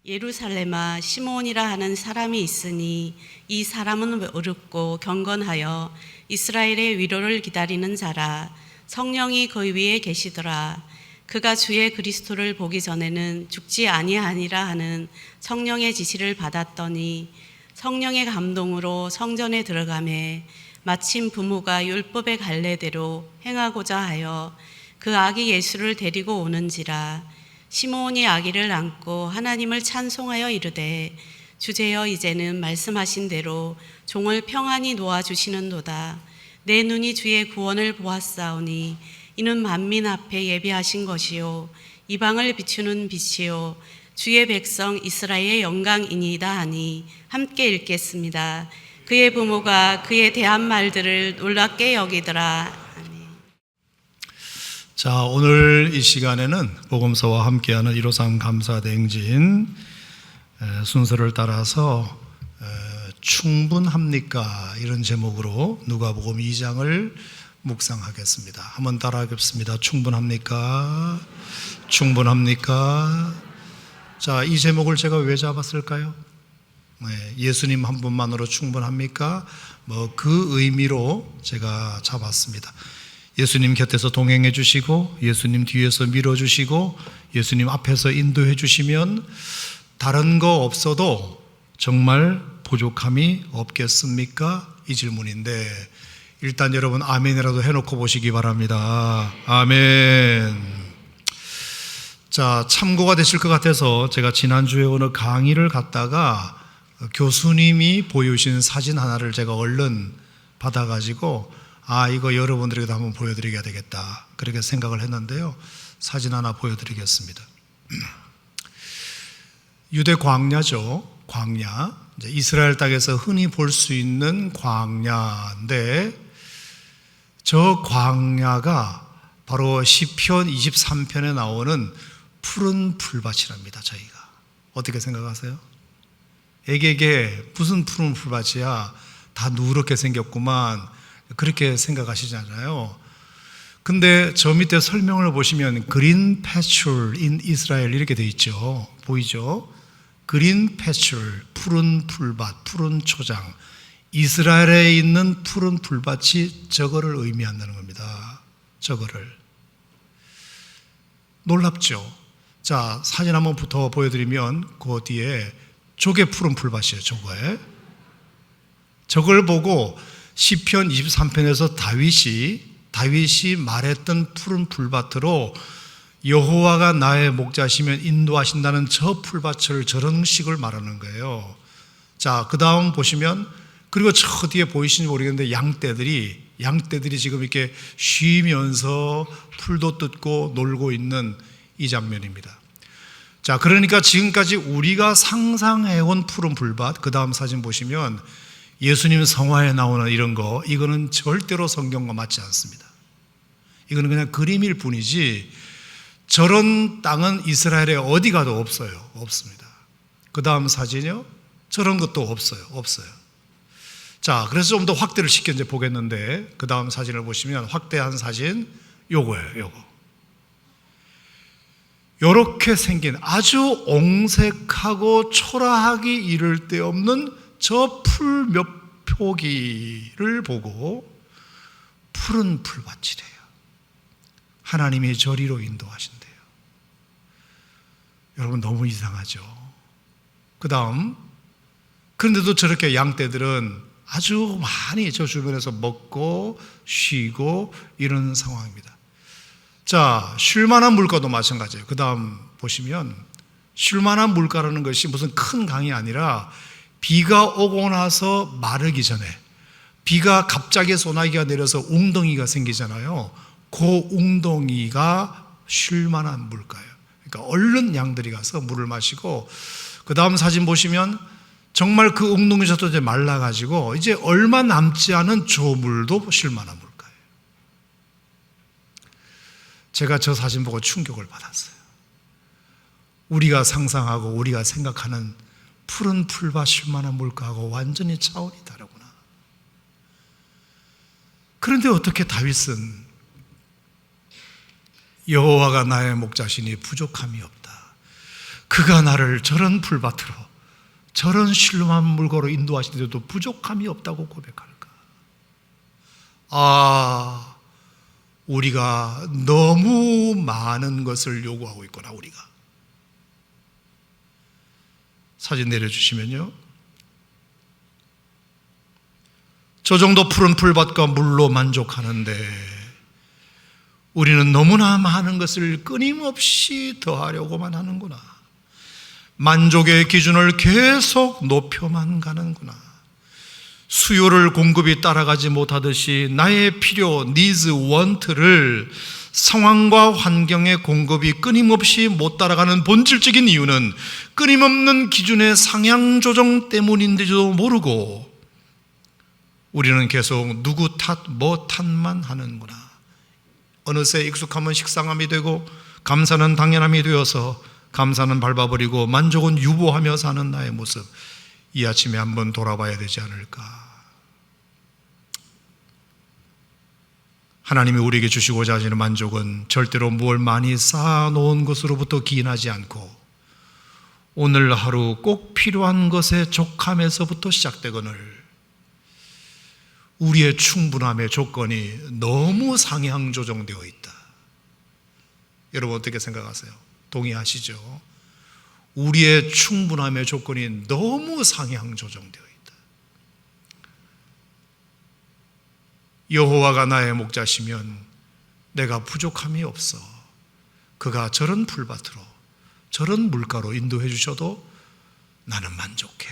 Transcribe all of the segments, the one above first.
예루살렘아, 시므온이라 하는 사람이 있으니 이 사람은 어렵고 경건하여 이스라엘의 위로를 기다리는 자라. 성령이 그 위에 계시더라. 그가 주의 그리스도를 보기 전에는 죽지 아니하니라 하는 성령의 지시를 받았더니 성령의 감동으로 성전에 들어가매 마침 부모가 율법의 갈례대로 행하고자 하여 그 아기 예수를 데리고 오는지라. 시므온이 아기를 안고 하나님을 찬송하여 이르되 주제여, 이제는 말씀하신 대로 종을 평안히 놓아주시는도다. 내 눈이 주의 구원을 보았사오니 이는 만민 앞에 예비하신 것이요 이방을 비추는 빛이요 주의 백성 이스라엘의 영광이니이다 하니 함께 읽겠습니다. 그의 부모가 그에 대한 말들을 놀랍게 여기더라. 자, 오늘 이 시간에는 복음서와 함께하는 153 감사대행진 순서를 따라서 충분합니까? 이런 제목으로 누가복음 2장을 묵상하겠습니다. 한번 따라하겠습니다. 충분합니까? 충분합니까? 자, 이 제목을 제가 왜 잡았을까요? 예수님 한 분만으로 충분합니까? 그 의미로 제가 잡았습니다. 예수님 곁에서 동행해 주시고 예수님 뒤에서 밀어주시고 예수님 앞에서 인도해 주시면 다른 거 없어도 정말 부족함이 없겠습니까? 이 질문인데 일단 여러분 아멘이라도 해놓고 보시기 바랍니다. 아멘. 자, 참고가 되실 것 같아서 제가 지난주에 어느 강의를 갔다가 교수님이 보여주신 사진 하나를 제가 얼른 받아가지고 이거 여러분들에게도 한번 보여드려야 되겠다 그렇게 생각을 했는데요. 사진 하나 보여드리겠습니다. 유대 광야죠. 광야. 이제 이스라엘 땅에서 흔히 볼 수 있는 광야인데 저 광야가 바로 시편 23편에 나오는 푸른 풀밭이랍니다. 저희가 어떻게 생각하세요? 애기에게 무슨 푸른 풀밭이야? 다 누렇게 생겼구만. 그렇게 생각하시잖아요. 근데 저 밑에 설명을 보시면 그린 패처 인 이스라엘 이렇게 되어 있죠. 보이죠? 그린 패처, 푸른 풀밭, 푸른 초장. 이스라엘에 있는 푸른 풀밭이 저거를 의미한다는 겁니다. 저거를. 놀랍죠? 자, 사진 한번 더 보여드리면 그 뒤에 저게 푸른 풀밭이에요. 저거에. 저걸 보고 시편 23편에서 다윗이 말했던 푸른 풀밭으로 여호와가 나의 목자시면 인도하신다는 저 풀밭을 저런 식을 말하는 거예요. 자, 그 다음 보시면 그리고 저 뒤에 보이시는지 모르겠는데 양떼들이 지금 이렇게 쉬면서 풀도 뜯고 놀고 있는 이 장면입니다. 자, 그러니까 지금까지 우리가 상상해온 푸른 풀밭, 그 다음 사진 보시면 예수님 성화에 나오는 이런 거, 이거는 절대로 성경과 맞지 않습니다. 이거는 그냥 그림일 뿐이지 저런 땅은 이스라엘에 어디 가도 없어요. 없습니다. 그 다음 사진이요. 저런 것도 없어요. 자, 그래서 좀 더 확대를 시켜 이제 보겠는데 그 다음 사진을 보시면 확대한 사진 요거예요. 요렇게 생긴 아주 옹색하고 초라하기 이를 데 없는 저 풀 몇 포기를 보고 푸른 풀밭이래요. 하나님이 저리로 인도하신대요. 여러분 너무 이상하죠? 그 다음, 그런데도 저렇게 양떼들은 아주 많이 저 주변에서 먹고 쉬고 이런 상황입니다. 자, 쉴만한 물가도 마찬가지예요. 그 다음 보시면 쉴만한 물가라는 것이 무슨 큰 강이 아니라 비가 오고 나서 마르기 전에 비가 갑자기 소나기가 내려서 웅덩이가 생기잖아요. 그 웅덩이가 쉴만한 물가예요. 그러니까 얼른 양들이 가서 물을 마시고 그 다음 사진 보시면 정말 그 웅덩이에서도 이제 말라가지고 이제 얼마 남지 않은 조물도 쉴만한 물가예요. 제가 저 사진 보고 충격을 받았어요. 우리가 상상하고 우리가 생각하는 푸른 풀밭 쉴만한 물가하고 완전히 차원이 다르구나. 그런데 어떻게 다윗은 여호와가 나의 목자시니 부족함이 없다. 그가 나를 저런 풀밭으로, 저런 신령한 물고로 인도하시는데도 부족함이 없다고 고백할까? 아, 우리가 너무 많은 것을 요구하고 있구나. 우리가 사진 내려주시면요, 저 정도 푸른 풀밭과 물로 만족하는데 우리는 너무나 많은 것을 끊임없이 더하려고만 하는구나. 만족의 기준을 계속 높여만 가는구나. 수요를 공급이 따라가지 못하듯이 나의 필요, needs, want를 상황과 환경의 공급이 끊임없이 못 따라가는 본질적인 이유는 끊임없는 기준의 상향 조정 때문인지도 모르고 우리는 계속 누구 탓, 뭐 탓만 하는구나. 어느새 익숙함은 식상함이 되고 감사는 당연함이 되어서 감사는 밟아버리고 만족은 유보하며 사는 나의 모습, 이 아침에 한번 돌아봐야 되지 않을까. 하나님이 우리에게 주시고자 하시는 만족은 절대로 무엇을 많이 쌓아놓은 것으로부터 기인하지 않고 오늘 하루 꼭 필요한 것의 족함에서부터 시작되거늘 우리의 충분함의 조건이 너무 상향 조정되어 있다. 여러분 어떻게 생각하세요? 동의하시죠? 우리의 충분함의 조건이 너무 상향 조정되어 있다. 여호와가 나의 목자시면 내가 부족함이 없어. 그가 저런 풀밭으로, 저런 물가로 인도해 주셔도 나는 만족해.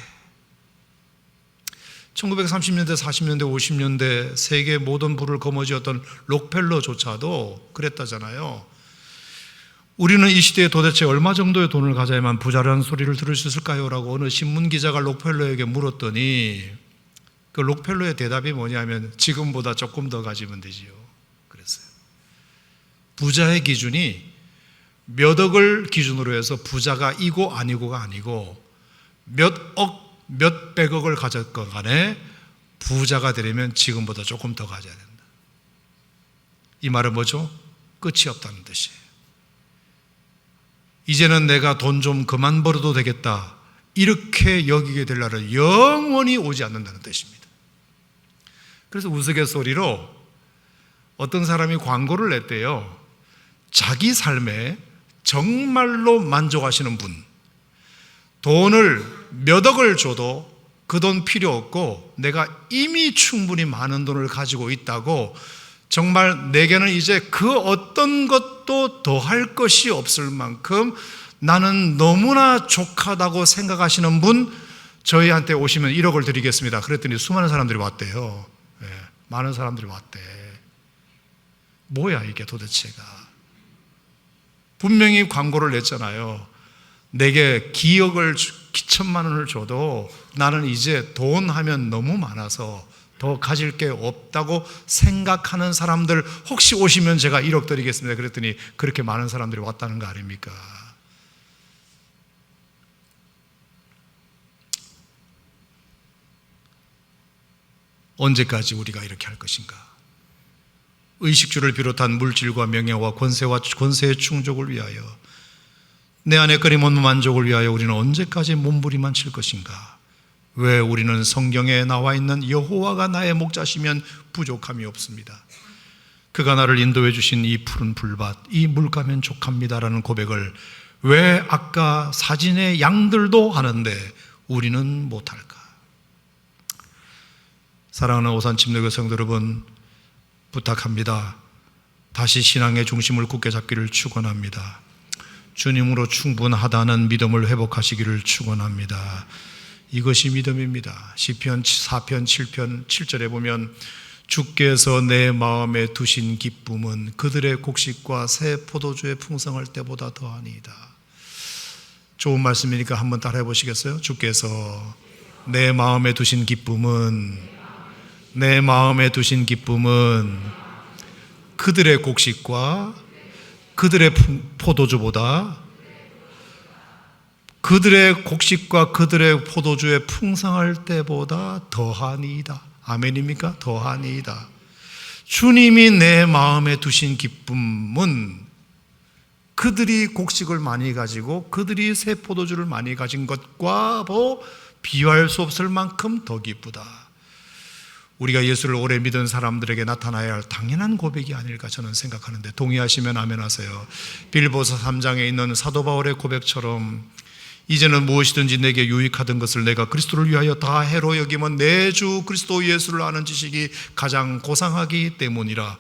1930년대, 40년대, 50년대 세계 모든 부를 거머쥐었던 록펠러조차도 그랬다잖아요. 우리는 이 시대에 도대체 얼마 정도의 돈을 가져야만 부자라는 소리를 들을 수 있을까요? 라고 어느 신문기자가 록펠러에게 물었더니 그 록펠러의 대답이 뭐냐면 지금보다 조금 더 가지면 되지요. 그랬어요. 부자의 기준이 몇 억을 기준으로 해서 부자가 이고 아니고가 아니고 몇 억, 몇 백억을 가졌건 간에 부자가 되려면 지금보다 조금 더 가져야 된다. 이 말은 뭐죠? 끝이 없다는 뜻이에요. 이제는 내가 돈 좀 그만 벌어도 되겠다, 이렇게 여기게 될 날은 영원히 오지 않는다는 뜻입니다. 그래서 우스갯소리로 어떤 사람이 광고를 냈대요. 자기 삶에 정말로 만족하시는 분, 돈을 몇 억을 줘도 그 돈 필요 없고 내가 이미 충분히 많은 돈을 가지고 있다고, 정말 내게는 이제 그 어떤 것도 더할 것이 없을 만큼 나는 너무나 족하다고 생각하시는 분, 저희한테 오시면 1억을 드리겠습니다. 그랬더니 수많은 사람들이 왔대요. 네, 많은 사람들이 왔대. 뭐야 이게 도대체가. 분명히 광고를 냈잖아요. 내게 기억을, 기천만 원을 줘도 나는 이제 돈 하면 너무 많아서 더 가질 게 없다고 생각하는 사람들 혹시 오시면 제가 1억 드리겠습니다. 그랬더니 그렇게 많은 사람들이 왔다는 거 아닙니까? 언제까지 우리가 이렇게 할 것인가? 의식주를 비롯한 물질과 명예와 권세의 충족을 위하여, 내 안에 끊임없는 만족을 위하여 우리는 언제까지 몸부림만 칠 것인가? 왜 우리는 성경에 나와 있는 여호와가 나의 목자시면 부족함이 없습니다, 그가 나를 인도해 주신 이 푸른 풀밭, 이 물가면 족합니다라는 고백을 왜 아까 사진의 양들도 하는데 우리는 못할까? 사랑하는 오산침례교 성도 여러분, 부탁합니다. 다시 신앙의 중심을 굳게 잡기를 축원합니다. 주님으로 충분하다는 믿음을 회복하시기를 축원합니다. 이것이 믿음입니다. 시편 4편 7편 7절에 보면 주께서 내 마음에 두신 기쁨은 그들의 곡식과 새 포도주의 풍성할 때보다 더하니이다. 좋은 말씀이니까 한번 따라해 보시겠어요? 주께서 내 마음에 두신 기쁨은, 내 마음에 두신 기쁨은 그들의 곡식과 그들의 포도주보다, 그들의 곡식과 그들의 포도주의 풍성할 때보다 더하니이다. 아멘입니까? 더하니이다. 주님이 내 마음에 두신 기쁨은 그들이 곡식을 많이 가지고 그들이 새 포도주를 많이 가진 것과 비교할 수 없을 만큼 더 기쁘다. 우리가 예수를 오래 믿은 사람들에게 나타나야 할 당연한 고백이 아닐까 저는 생각하는데, 동의하시면 아멘 하세요. 빌보서 3장에 있는 사도 바울의 고백처럼 이제는 무엇이든지 내게 유익하던 것을 내가 그리스도를 위하여 다 해로 여기면 내 주 그리스도 예수를 아는 지식이 가장 고상하기 때문이라,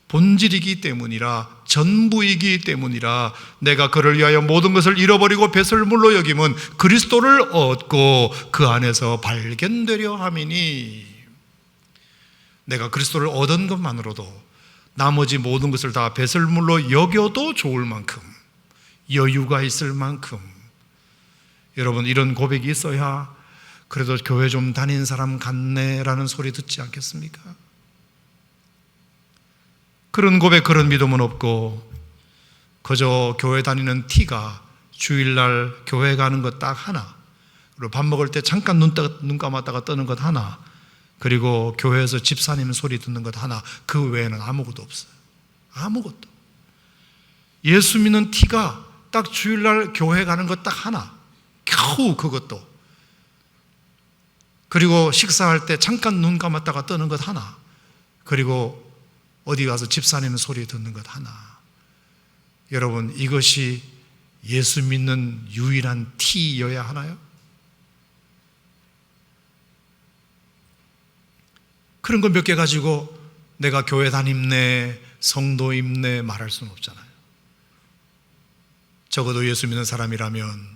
본질이기 때문이라, 전부이기 때문이라, 내가 그를 위하여 모든 것을 잃어버리고 배설물로 여기면 그리스도를 얻고 그 안에서 발견되려 함이니, 내가 그리스도를 얻은 것만으로도 나머지 모든 것을 다 배설물로 여겨도 좋을 만큼, 여유가 있을 만큼, 여러분 이런 고백이 있어야 그래도 교회 좀 다닌 사람 같네라는 소리 듣지 않겠습니까? 그런 고백, 그런 믿음은 없고 그저 교회 다니는 티가 주일날 교회 가는 것 딱 하나, 그리고 밥 먹을 때 잠깐 눈 감았다가 뜨는 것 하나, 그리고 교회에서 집사님 소리 듣는 것 하나, 그 외에는 아무것도 없어요. 아무것도. 예수 믿는 티가 딱 주일날 교회 가는 것 딱 하나, 겨우 그것도. 그리고 식사할 때 잠깐 눈 감았다가 뜨는 것 하나, 그리고 어디 가서 집사님 소리 듣는 것 하나. 여러분, 이것이 예수 믿는 유일한 티여야 하나요? 그런 거 몇 개 가지고 내가 교회 다닙네, 성도임네 말할 수는 없잖아요. 적어도 예수 믿는 사람이라면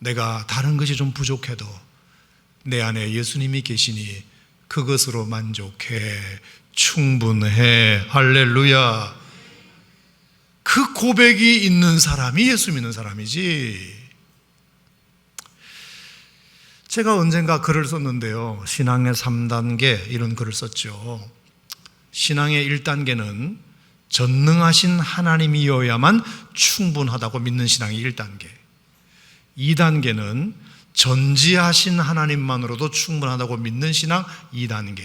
내가 다른 것이 좀 부족해도 내 안에 예수님이 계시니 그것으로 만족해, 충분해. 할렐루야. 그 고백이 있는 사람이 예수 믿는 사람이지. 제가 언젠가 글을 썼는데요, 신앙의 3단계 이런 글을 썼죠. 신앙의 1단계는 전능하신 하나님이어야만 충분하다고 믿는 신앙이 1단계, 2단계는 전지하신 하나님만으로도 충분하다고 믿는 신앙 2단계,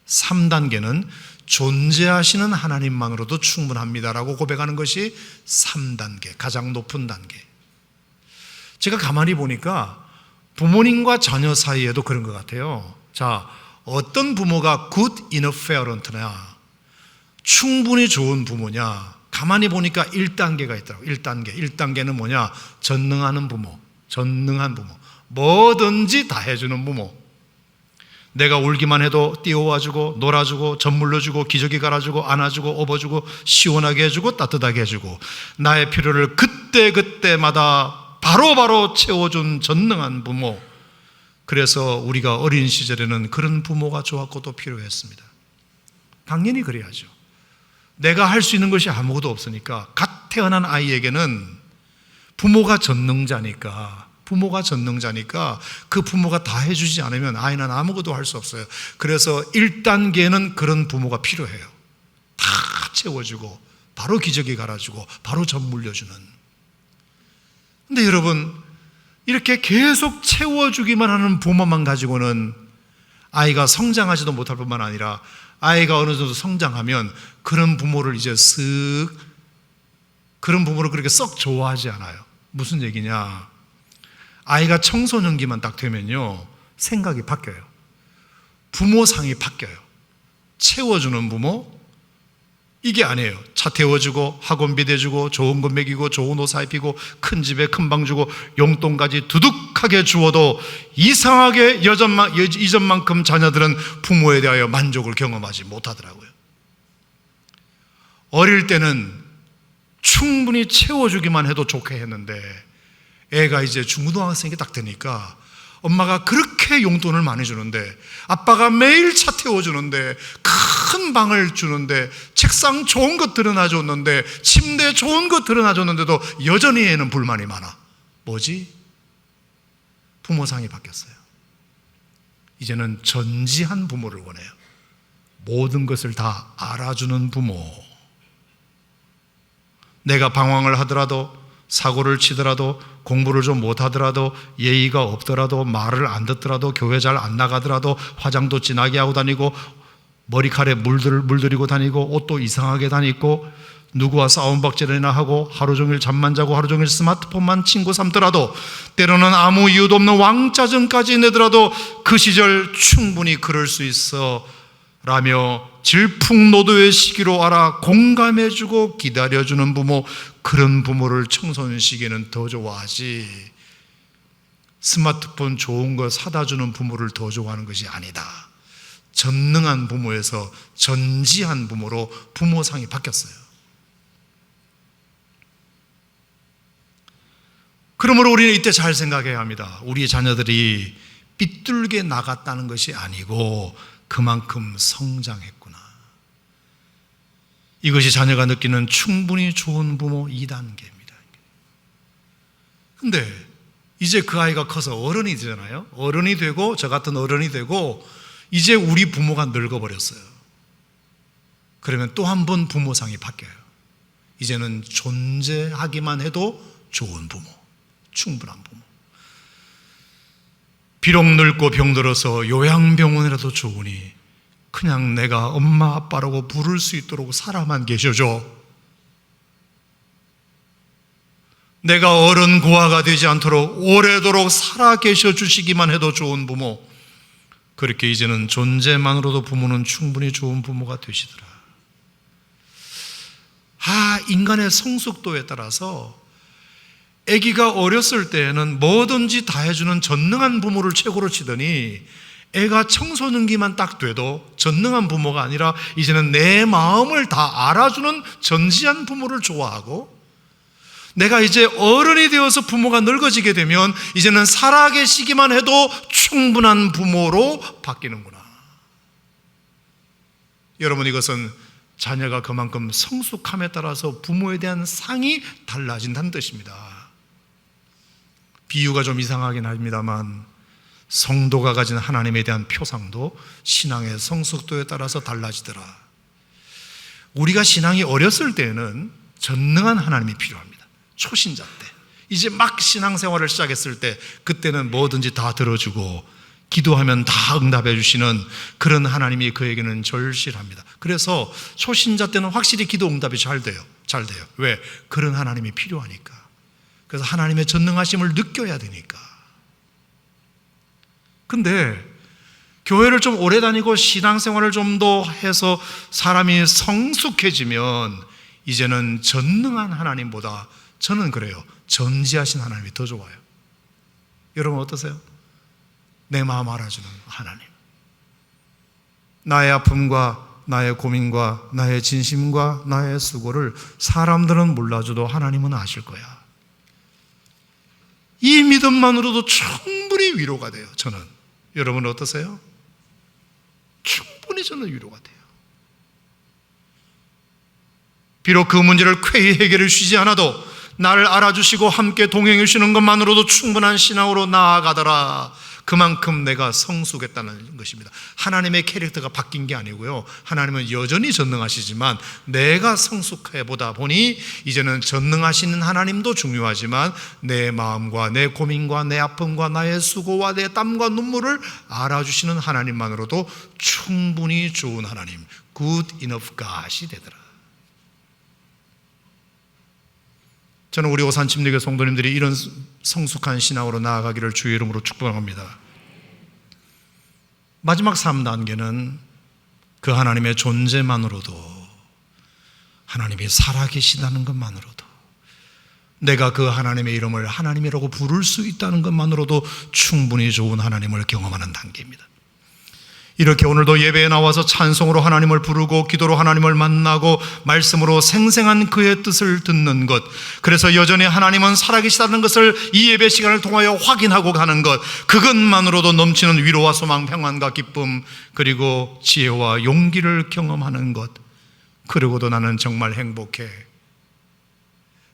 3단계는 존재하시는 하나님만으로도 충분합니다라고 고백하는 것이 3단계, 가장 높은 단계. 제가 가만히 보니까 부모님과 자녀 사이에도 그런 것 같아요. 자, 어떤 부모가 good enough parent냐, 충분히 좋은 부모냐, 가만히 보니까 1단계가 있더라고요. 1단계는 뭐냐? 전능하는 부모, 전능한 부모, 뭐든지 다 해주는 부모. 내가 울기만 해도 띄워와주고, 놀아주고, 젖 물려주고, 기저귀 갈아주고, 안아주고, 업어주고, 시원하게 해주고, 따뜻하게 해주고, 나의 필요를 그때그때마다 바로바로 채워준 전능한 부모. 그래서 우리가 어린 시절에는 그런 부모가 좋았고 또 필요했습니다. 당연히 그래야죠. 내가 할 수 있는 것이 아무것도 없으니까, 갓 태어난 아이에게는 부모가 전능자니까 그 부모가 다 해주지 않으면 아이는 아무것도 할 수 없어요. 그래서 1단계는 그런 부모가 필요해요. 다 채워주고, 바로 기저귀 갈아주고, 바로 젖 물려주는. 근데 여러분, 이렇게 계속 채워주기만 하는 부모만 가지고는 아이가 성장하지도 못할 뿐만 아니라 아이가 어느 정도 성장하면 그런 부모를 그런 부모를 그렇게 썩 좋아하지 않아요. 무슨 얘기냐? 아이가 청소년기만 딱 되면요, 생각이 바뀌어요. 부모상이 바뀌어요. 채워주는 부모, 이게 아니에요. 차 태워주고, 학원비 대주고, 좋은 거 먹이고, 좋은 옷 입히고, 큰 집에 큰 방 주고, 용돈까지 두둑하게 주어도 이상하게 이전만큼 자녀들은 부모에 대하여 만족을 경험하지 못하더라고요. 어릴 때는 충분히 채워주기만 해도 좋게 했는데, 애가 이제 중고등학생이 딱 되니까 엄마가 그렇게 용돈을 많이 주는데, 아빠가 매일 차 태워주는데, 큰 방을 주는데, 책상 좋은 것 들여놔줬는데, 침대 좋은 것 들여놔줬는데도 여전히 애는 불만이 많아. 뭐지? 부모상이 바뀌었어요. 이제는 전지한 부모를 원해요. 모든 것을 다 알아주는 부모. 내가 방황을 하더라도, 사고를 치더라도, 공부를 좀 못하더라도, 예의가 없더라도, 말을 안 듣더라도, 교회 잘 안 나가더라도, 화장도 진하게 하고 다니고, 머리카락에 물들이고 다니고, 옷도 이상하게 다니고, 누구와 싸움박질이나 하고 하루 종일 잠만 자고 하루 종일 스마트폰만 친구 삼더라도 때로는 아무 이유도 없는 왕짜증까지 내더라도 그 시절 충분히 그럴 수 있어 라며 질풍노도의 시기로 알아 공감해주고 기다려주는 부모, 그런 부모를 청소년 시기에는 더 좋아하지, 스마트폰 좋은 거 사다 주는 부모를 더 좋아하는 것이 아니다. 전능한 부모에서 전지한 부모로 부모상이 바뀌었어요. 그러므로 우리는 이때 잘 생각해야 합니다. 우리 자녀들이 삐뚤게 나갔다는 것이 아니고 그만큼 성장했구나. 이것이 자녀가 느끼는 충분히 좋은 부모 2단계입니다. 근데 이제 그 아이가 커서 어른이 되잖아요. 어른이 되고, 저 같은 어른이 되고, 이제 우리 부모가 늙어버렸어요. 그러면 또 한 번 부모상이 바뀌어요. 이제는 존재하기만 해도 좋은 부모, 충분한 부모. 비록 늙고 병들어서 요양병원이라도 좋으니 그냥 내가 엄마 아빠라고 부를 수 있도록 살아만 계셔줘. 내가 어른 고아가 되지 않도록 오래도록 살아 계셔 주시기만 해도 좋은 부모. 그렇게 이제는 존재만으로도 부모는 충분히 좋은 부모가 되시더라. 인간의 성숙도에 따라서 아기가 어렸을 때에는 뭐든지 다 해주는 전능한 부모를 최고로 치더니 애가 청소년기만 딱 돼도 전능한 부모가 아니라 이제는 내 마음을 다 알아주는 전지한 부모를 좋아하고, 내가 이제 어른이 되어서 부모가 늙어지게 되면 이제는 살아계시기만 해도 충분한 부모로 바뀌는구나. 여러분, 이것은 자녀가 그만큼 성숙함에 따라서 부모에 대한 상이 달라진다는 뜻입니다. 비유가 좀 이상하긴 합니다만 성도가 가진 하나님에 대한 표상도 신앙의 성숙도에 따라서 달라지더라. 우리가 신앙이 어렸을 때는 전능한 하나님이 필요합니다. 초신자 때, 이제 막 신앙생활을 시작했을 때, 그때는 뭐든지 다 들어주고 기도하면 다 응답해 주시는 그런 하나님이 그에게는 절실합니다. 그래서 초신자 때는 확실히 기도 응답이 잘 돼요. 왜? 그런 하나님이 필요하니까. 그래서 하나님의 전능하심을 느껴야 되니까. 근데 교회를 좀 오래 다니고 신앙생활을 좀 더 해서 사람이 성숙해지면 이제는 전능한 하나님보다, 저는 그래요, 전지하신 하나님이 더 좋아요. 여러분 어떠세요? 내 마음 알아주는 하나님, 나의 아픔과 나의 고민과 나의 진심과 나의 수고를 사람들은 몰라줘도 하나님은 아실 거야. 이 믿음만으로도 충분히 위로가 돼요. 저는. 여러분 어떠세요? 충분히 저는 위로가 돼요. 비록 그 문제를 쾌히 해결해 주시지 않아도 나를 알아주시고 함께 동행해 주시는 것만으로도 충분한 신앙으로 나아가더라. 그만큼 내가 성숙했다는 것입니다. 하나님의 캐릭터가 바뀐 게 아니고요, 하나님은 여전히 전능하시지만 내가 성숙해 보다 보니 이제는 전능하시는 하나님도 중요하지만 내 마음과 내 고민과 내 아픔과 나의 수고와 내 땀과 눈물을 알아주시는 하나님만으로도 충분히 좋은 하나님, good enough God이 되더라. 저는 우리 오산침례교 성도님들이 이런 성숙한 신앙으로 나아가기를 주의 이름으로 축복합니다. 마지막 3단계는 그 하나님의 존재만으로도, 하나님이 살아계시다는 것만으로도, 내가 그 하나님의 이름을 하나님이라고 부를 수 있다는 것만으로도 충분히 좋은 하나님을 경험하는 단계입니다. 이렇게 오늘도 예배에 나와서 찬송으로 하나님을 부르고 기도로 하나님을 만나고 말씀으로 생생한 그의 뜻을 듣는 것, 그래서 여전히 하나님은 살아계시다는 것을 이 예배 시간을 통하여 확인하고 가는 것, 그것만으로도 넘치는 위로와 소망, 평안과 기쁨, 그리고 지혜와 용기를 경험하는 것. 그러고도 나는 정말 행복해.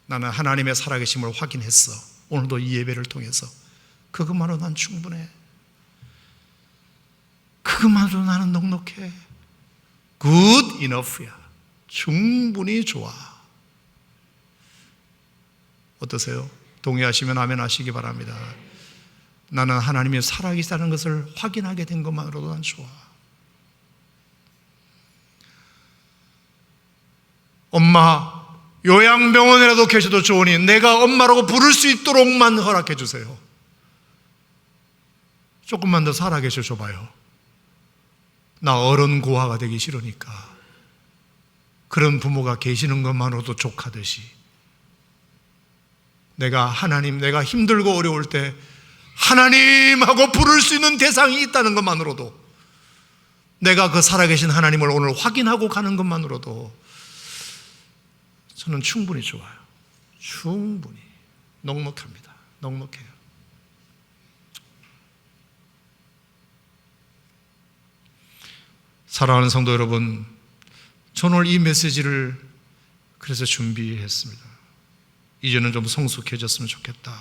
나는 하나님의 살아계심을 확인했어. 오늘도 이 예배를 통해서 그것만으로 난 충분해. 그것만으로 나는 넉넉해. Good enough야. 충분히 좋아. 어떠세요? 동의하시면 아멘 하시기 바랍니다. 나는 하나님이 살아계시다는 것을 확인하게 된 것만으로도 난 좋아. 엄마 요양병원이라도 계셔도 좋으니 내가 엄마라고 부를 수 있도록만 허락해 주세요. 조금만 더 살아계셔 줘봐요. 나 어른 고아가 되기 싫으니까. 그런 부모가 계시는 것만으로도 족하듯이 내가 하나님, 내가 힘들고 어려울 때 하나님하고 부를 수 있는 대상이 있다는 것만으로도, 내가 그 살아계신 하나님을 오늘 확인하고 가는 것만으로도 저는 충분히 좋아요. 충분히. 넉넉합니다. 넉넉해요. 사랑하는 성도 여러분, 저는 오늘 이 메시지를 그래서 준비했습니다. 이제는 좀 성숙해졌으면 좋겠다.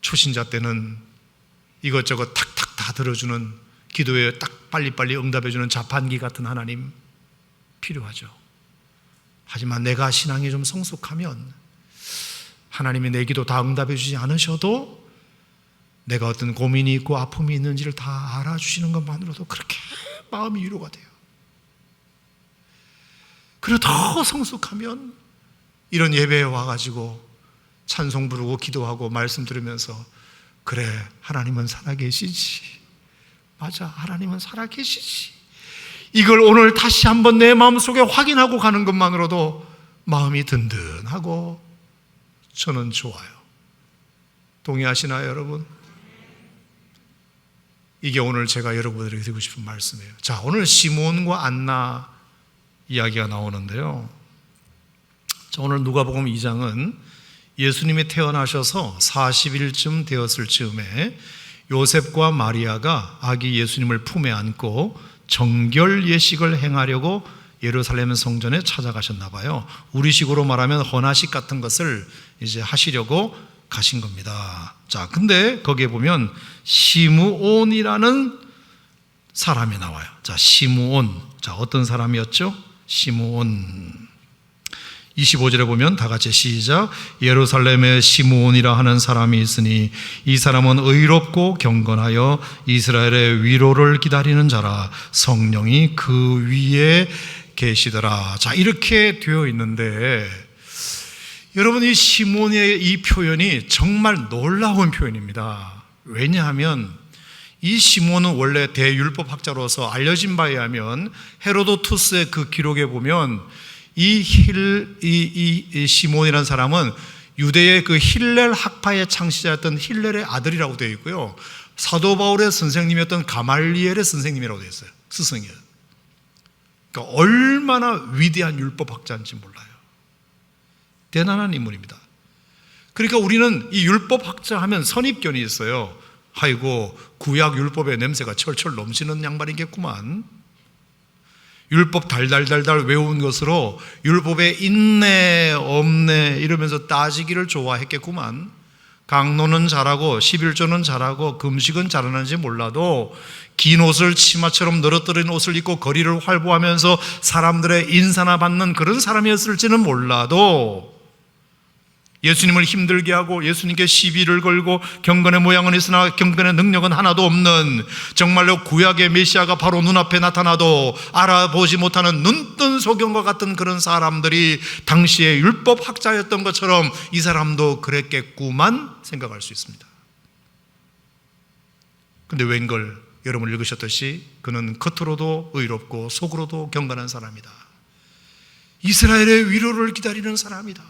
초신자 때는 이것저것 탁탁 다 들어주는, 기도에 딱 빨리빨리 응답해주는 자판기 같은 하나님 필요하죠. 하지만 내가 신앙이 좀 성숙하면 하나님이 내 기도 다 응답해주지 않으셔도 내가 어떤 고민이 있고 아픔이 있는지를 다 알아주시는 것만으로도 그렇게 마음이 위로가 돼요. 그리고 더 성숙하면 이런 예배에 와가지고 찬송 부르고 기도하고 말씀 들으면서, 그래, 하나님은 살아계시지. 맞아, 하나님은 살아계시지. 이걸 오늘 다시 한번 내 마음속에 확인하고 가는 것만으로도 마음이 든든하고 저는 좋아요. 동의하시나요, 여러분? 이게 오늘 제가 여러분들에게 드리고 싶은 말씀이에요. 자, 오늘 시몬과 안나 이야기가 나오는데요. 자, 오늘 누가복음 2장은 예수님이 태어나셔서 40일쯤 되었을 즈음에 요셉과 마리아가 아기 예수님을 품에 안고 정결 예식을 행하려고 예루살렘 성전에 찾아가셨나 봐요. 우리식으로 말하면 헌화식 같은 것을 이제 하시려고 가신 겁니다. 자, 근데 거기에 보면 시므온이라는 사람이 나와요. 자, 시므온. 자, 어떤 사람이었죠? 시므온. 25절에 보면 다 같이 시작. 예루살렘에 시므온이라 하는 사람이 있으니 이 사람은 의롭고 경건하여 이스라엘의 위로를 기다리는 자라. 성령이 그 위에 계시더라. 자, 이렇게 되어 있는데, 여러분, 이 시므온의 이 표현이 정말 놀라운 표현입니다. 왜냐하면 이 시므온은 원래 대율법학자로서 알려진 바에 의하면 헤로도투스의 그 기록에 보면 이 시몬이라는 사람은 유대의 그 힐렐 학파의 창시자였던 힐렐의 아들이라고 되어 있고요. 사도 바울의 선생님이었던 가말리엘의 선생님이라고 되어 있어요. 스승이에요. 그러니까 얼마나 위대한 율법학자인지 몰라요. 대단한 인물입니다. 그러니까 우리는 이 율법학자 하면 선입견이 있어요. 아이고, 구약 율법의 냄새가 철철 넘치는 양반이겠구만. 율법 달달달달 외운 것으로 율법에 있네 없네 이러면서 따지기를 좋아했겠구만. 강론은 잘하고 11조는 잘하고 금식은 잘하는지 몰라도 긴 옷을 치마처럼 늘어뜨린 옷을 입고 거리를 활보하면서 사람들의 인사나 받는 그런 사람이었을지는 몰라도 예수님을 힘들게 하고 예수님께 시비를 걸고 경건의 모양은 있으나 경건의 능력은 하나도 없는, 정말로 구약의 메시아가 바로 눈앞에 나타나도 알아보지 못하는 눈뜬 소경과 같은 그런 사람들이 당시의 율법학자였던 것처럼 이 사람도 그랬겠구만 생각할 수 있습니다. 근데 웬걸 여러분 읽으셨듯이 그는 겉으로도 의롭고 속으로도 경건한 사람이다. 이스라엘의 위로를 기다리는 사람이다.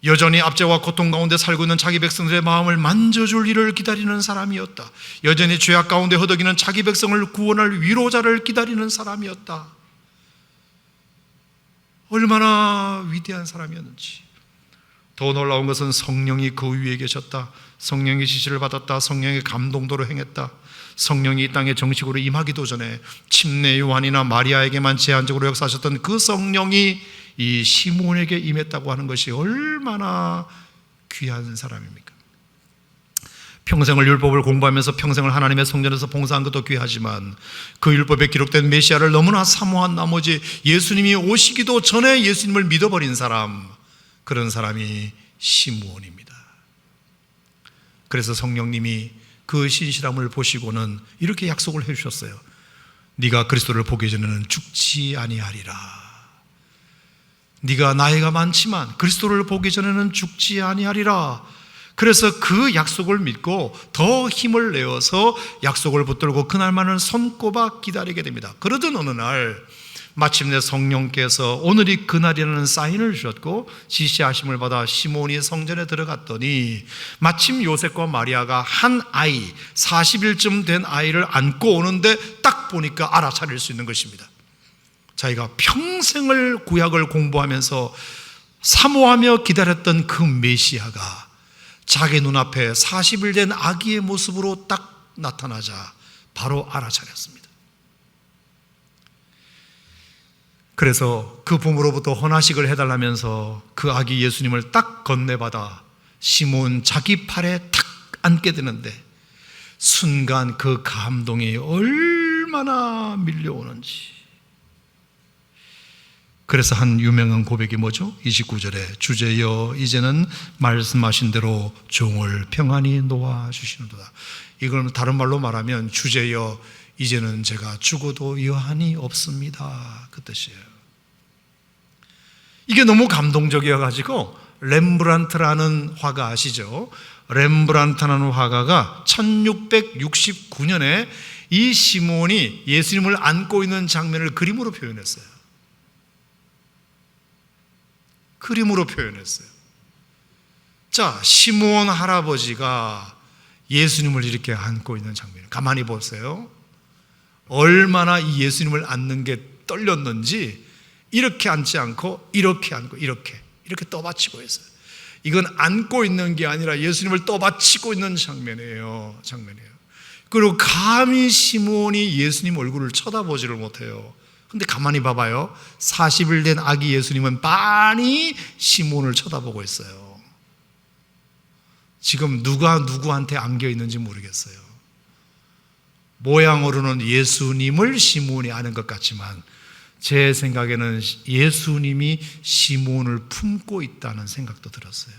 여전히 압제와 고통 가운데 살고 있는 자기 백성들의 마음을 만져줄 일을 기다리는 사람이었다. 여전히 죄악 가운데 허덕이는 자기 백성을 구원할 위로자를 기다리는 사람이었다. 얼마나 위대한 사람이었는지. 더 놀라운 것은 성령이 그 위에 계셨다. 성령의 지시를 받았다. 성령의 감동도로 행했다. 성령이 이 땅에 정식으로 임하기도 전에 침례 요한이나 마리아에게만 제한적으로 역사하셨던 그 성령이 이 시몬에게 임했다고 하는 것이 얼마나 귀한 사람입니까? 평생을 율법을 공부하면서 평생을 하나님의 성전에서 봉사한 것도 귀하지만 그 율법에 기록된 메시아를 너무나 사모한 나머지 예수님이 오시기도 전에 예수님을 믿어버린 사람, 그런 사람이 시므온입니다. 그래서 성령님이 그 신실함을 보시고는 이렇게 약속을 해주셨어요. 네가 그리스도를 보기 전에는 죽지 아니하리라. 네가 나이가 많지만 그리스도를 보기 전에는 죽지 아니하리라. 그래서 그 약속을 믿고 더 힘을 내어서 약속을 붙들고 그날만을 손꼽아 기다리게 됩니다. 그러던 어느 날 마침내 성령께서 오늘이 그날이라는 사인을 주셨고 지시하심을 받아 시몬이 성전에 들어갔더니 마침 요셉과 마리아가 한 아이 40일쯤 된 아이를 안고 오는데 딱 보니까 알아차릴 수 있는 것입니다. 자기가 평생을 구약을 공부하면서 사모하며 기다렸던 그 메시아가 자기 눈앞에 40일 된 아기의 모습으로 딱 나타나자 바로 알아차렸습니다. 그래서 그 부모로부터 헌화식을 해달라면서 그 아기 예수님을 딱 건네받아 시몬 자기 팔에 탁 앉게 되는데 순간 그 감동이 얼마나 밀려오는지. 그래서 한 유명한 고백이 뭐죠? 29절에 주제여 이제는 말씀하신 대로 종을 평안히 놓아주시는도다. 이걸 다른 말로 말하면 주제여 이제는 제가 죽어도 여한이 없습니다, 그 뜻이에요. 이게 너무 감동적이어가지고 렘브란트라는 화가 아시죠? 렘브란트라는 화가가 1669년에 이 시몬이 예수님을 안고 있는 장면을 그림으로 표현했어요. 그림으로 표현했어요. 자, 시몬 할아버지가 예수님을 이렇게 안고 있는 장면, 가만히 보세요. 얼마나 이 예수님을 안는 게 떨렸는지 이렇게 앉지 않고 이렇게 앉고 이렇게 떠받치고 있어요. 이건 안고 있는 게 아니라 예수님을 떠받치고 있는 장면이에요. 그리고 감히 시몬이 예수님 얼굴을 쳐다보지를 못해요. 근데 가만히 봐봐요. 40일 된 아기 예수님은 빤히 시몬을 쳐다보고 있어요. 지금 누가 누구한테 안겨 있는지 모르겠어요. 모양으로는 예수님을 시몬이 아는 것 같지만 제 생각에는 예수님이 시몬을 품고 있다는 생각도 들었어요.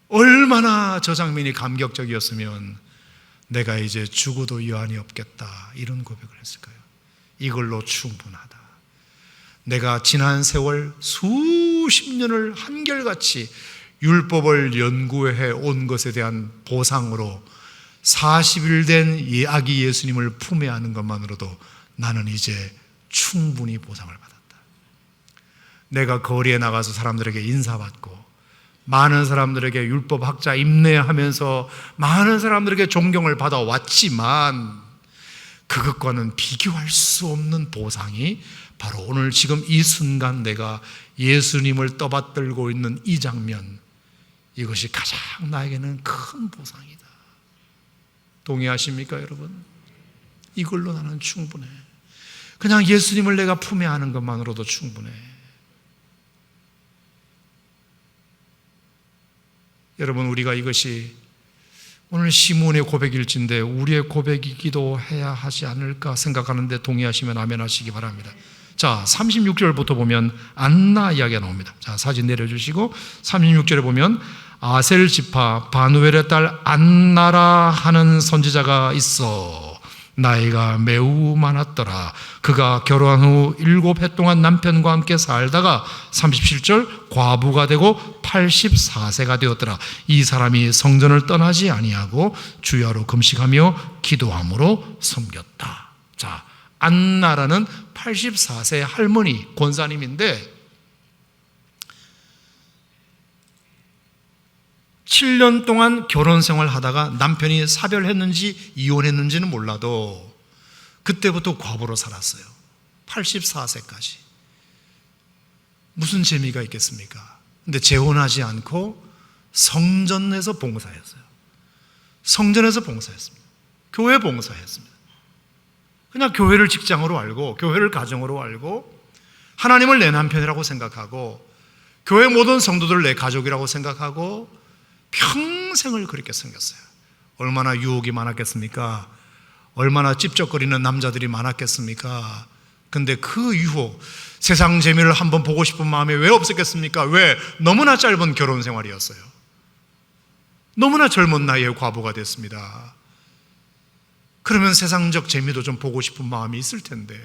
얼마나 저 장면이 감격적이었으면 내가 이제 죽어도 여한이 없겠다 이런 고백을 했을까요? 이걸로 충분하다. 내가 지난 세월 수십 년을 한결같이 율법을 연구해 온 것에 대한 보상으로 40일 된 아기 예수님을 품에 안는 것만으로도 나는 이제 충분히 보상을 받았다. 내가 거리에 나가서 사람들에게 인사받고 많은 사람들에게 율법학자 임내하면서 많은 사람들에게 존경을 받아왔지만 그것과는 비교할 수 없는 보상이 바로 오늘 지금 이 순간 내가 예수님을 떠받들고 있는 이 장면, 이것이 가장 나에게는 큰 보상이다. 동의하십니까, 여러분? 이걸로 나는 충분해. 그냥 예수님을 내가 품에 안는 것만으로도 충분해. 여러분, 우리가 이것이 오늘 시몬의 고백일진데 우리의 고백이기도 해야 하지 않을까 생각하는데 동의하시면 아멘 하시기 바랍니다. 자, 36절부터 보면 안나 이야기가 나옵니다. 자, 사진 내려주시고 36절에 보면 아셀 지파 바누엘의 딸 안나라 하는 선지자가 있어 나이가 매우 많았더라. 그가 결혼한 후 7해 동안 남편과 함께 살다가 37절 과부가 되고 84세가 되었더라. 이 사람이 성전을 떠나지 아니하고 주야로 금식하며 기도함으로 섬겼다. 자, 안나라는 84세 할머니 권사님인데 7년 동안 결혼 생활 하다가 남편이 사별했는지 이혼했는지는 몰라도 그때부터 과부로 살았어요. 84세까지. 무슨 재미가 있겠습니까? 근데 재혼하지 않고 성전에서 봉사했어요. 성전에서 봉사했습니다. 교회 봉사했습니다. 그냥 교회를 직장으로 알고 교회를 가정으로 알고 하나님을 내 남편이라고 생각하고 교회 모든 성도들을 내 가족이라고 생각하고 평생을 그렇게 생겼어요. 얼마나 유혹이 많았겠습니까? 얼마나 찝쩍거리는 남자들이 많았겠습니까? 근데 그 유혹, 세상 재미를 한번 보고 싶은 마음이 왜 없었겠습니까? 왜? 너무나 짧은 결혼 생활이었어요. 너무나 젊은 나이에 과부가 됐습니다. 그러면 세상적 재미도 좀 보고 싶은 마음이 있을 텐데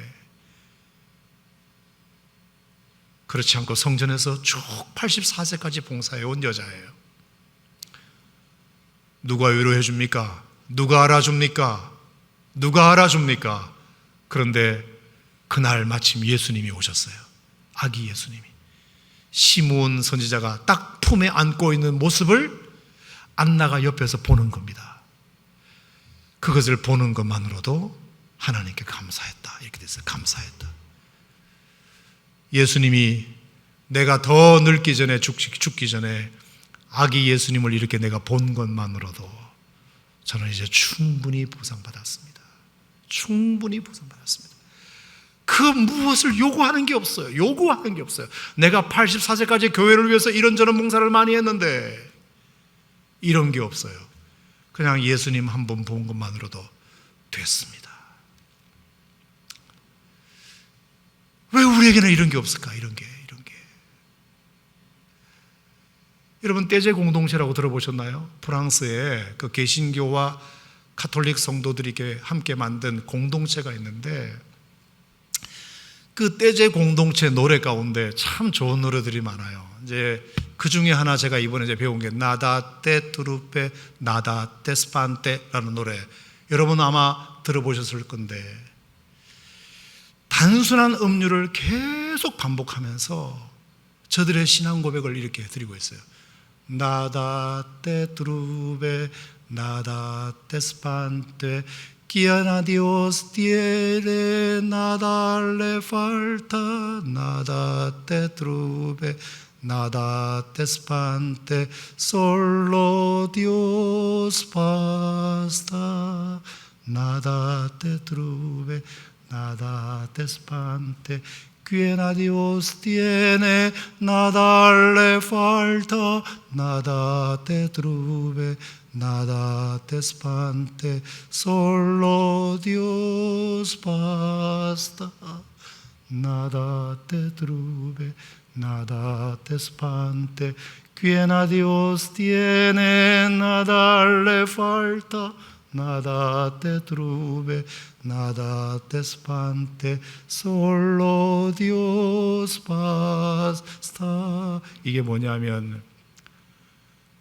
그렇지 않고 성전에서 쭉 84세까지 봉사해 온 여자예요. 누가 위로해 줍니까? 누가 알아줍니까? 누가 알아줍니까? 그런데 그날 마침 예수님이 오셨어요. 아기 예수님이. 시므온 선지자가 딱 품에 안고 있는 모습을 안나가 옆에서 보는 겁니다. 그것을 보는 것만으로도 하나님께 감사했다. 이렇게 됐어요. 감사했다. 예수님이 내가 더 늙기 전에 죽기 전에 아기 예수님을 이렇게 내가 본 것만으로도 저는 이제 충분히 보상받았습니다. 충분히 보상받았습니다. 그 무엇을 요구하는 게 없어요. 요구하는 게 없어요. 내가 84세까지 교회를 위해서 이런저런 봉사를 많이 했는데 이런 게 없어요. 그냥 예수님 한 번 본 것만으로도 됐습니다. 왜 우리에게는 이런 게 없을까? 이런 게. 여러분, 떼제 공동체라고 들어보셨나요? 프랑스에 그 개신교와 가톨릭 성도들이 이렇게 함께 만든 공동체가 있는데 그 떼제 공동체 노래 가운데 참 좋은 노래들이 많아요. 이제 그 중에 하나 제가 이번에 이제 배운 게 나다 떼 트루페 나다 떼 스판테라는 노래. 여러분 아마 들어보셨을 건데 단순한 음률을 계속 반복하면서 저들의 신앙 고백을 이렇게 드리고 있어요. 나다 떼 트루베 나다 떼 스판테 Quién Dios tiene, nada le falta, nada te trube, nada te espante, solo Dios basta. Nada te trube, nada te espante. Quien a Dios tiene, nada le falta, nada te trube, nada te espante, solo Dios basta. Nada te trube, nada te espante. Quien a Dios tiene, nada le falta, nada te trube, nada te espante, solo Dios basta. 이게 뭐냐면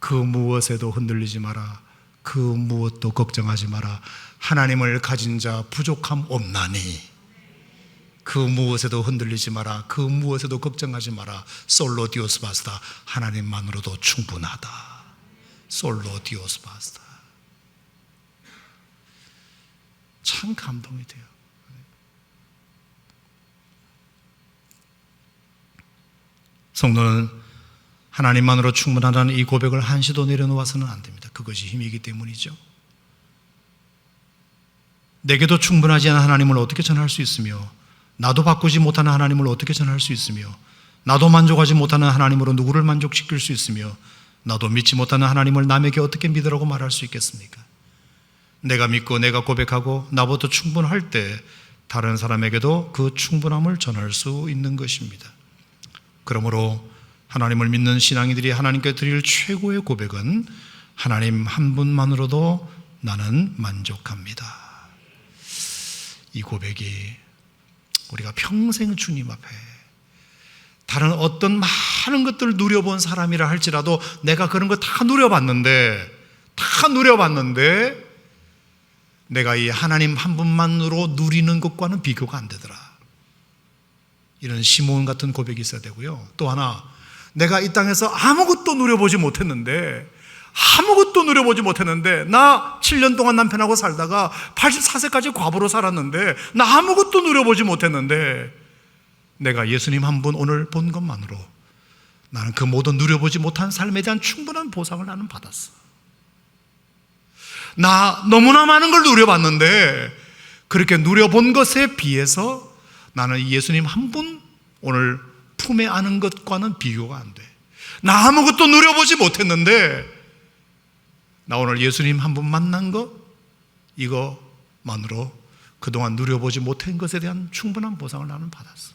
그 무엇에도 흔들리지 마라. 그 무엇도 걱정하지 마라. 하나님을 가진 자 부족함 없나니. 그 무엇에도 흔들리지 마라. 그 무엇에도 걱정하지 마라. 솔로 디오스 바스타. 하나님만으로도 충분하다. 솔로 디오스 바스타. 참 감동이 돼요. 성도는 하나님만으로 충분하다는 이 고백을 한시도 내려놓아서는 안 됩니다. 그것이 힘이기 때문이죠. 내게도 충분하지 않은 하나님을 어떻게 전할 수 있으며, 나도 바꾸지 못하는 하나님을 어떻게 전할 수 있으며, 나도 만족하지 못하는 하나님으로 누구를 만족시킬 수 있으며, 나도 믿지 못하는 하나님을 남에게 어떻게 믿으라고 말할 수 있겠습니까? 내가 믿고 내가 고백하고 나보다 충분할 때 다른 사람에게도 그 충분함을 전할 수 있는 것입니다. 그러므로 하나님을 믿는 신앙이들이 하나님께 드릴 최고의 고백은 하나님 한 분만으로도 나는 만족합니다. 이 고백이 우리가 평생 주님 앞에 다른 어떤 많은 것들을 누려본 사람이라 할지라도 내가 그런 거 다 누려봤는데 내가 이 하나님 한 분만으로 누리는 것과는 비교가 안 되더라. 이런 시므온 같은 고백이 있어야 되고요. 또 하나, 내가 이 땅에서 아무것도 누려보지 못했는데 나 7년 동안 남편하고 살다가 84세까지 과부로 살았는데 나 아무것도 누려보지 못했는데 내가 예수님 한 분 오늘 본 것만으로 나는 그 모든 누려보지 못한 삶에 대한 충분한 보상을 나는 받았어. 나 너무나 많은 걸 누려봤는데 그렇게 누려본 것에 비해서 나는 예수님 한 분 오늘 품에 안은 것과는 비교가 안 돼. 나 아무것도 누려보지 못했는데 나 오늘 예수님 한 분 만난 것, 이거만으로 그동안 누려보지 못한 것에 대한 충분한 보상을 나는 받았어.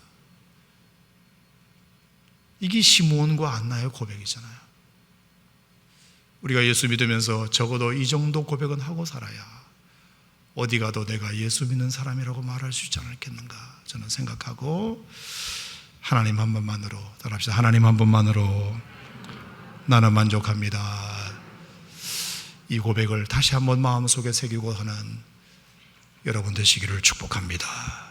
이게 시므온과 안나의 고백이잖아요. 우리가 예수 믿으면서 적어도 이 정도 고백은 하고 살아야 어디 가도 내가 예수 믿는 사람이라고 말할 수 있지 않겠는가 저는 생각하고, 하나님 한 분만으로 따라합시다. 하나님 한 분만으로 나는 만족합니다. 이 고백을 다시 한번 마음속에 새기고 하는 여러분 되시기를 축복합니다.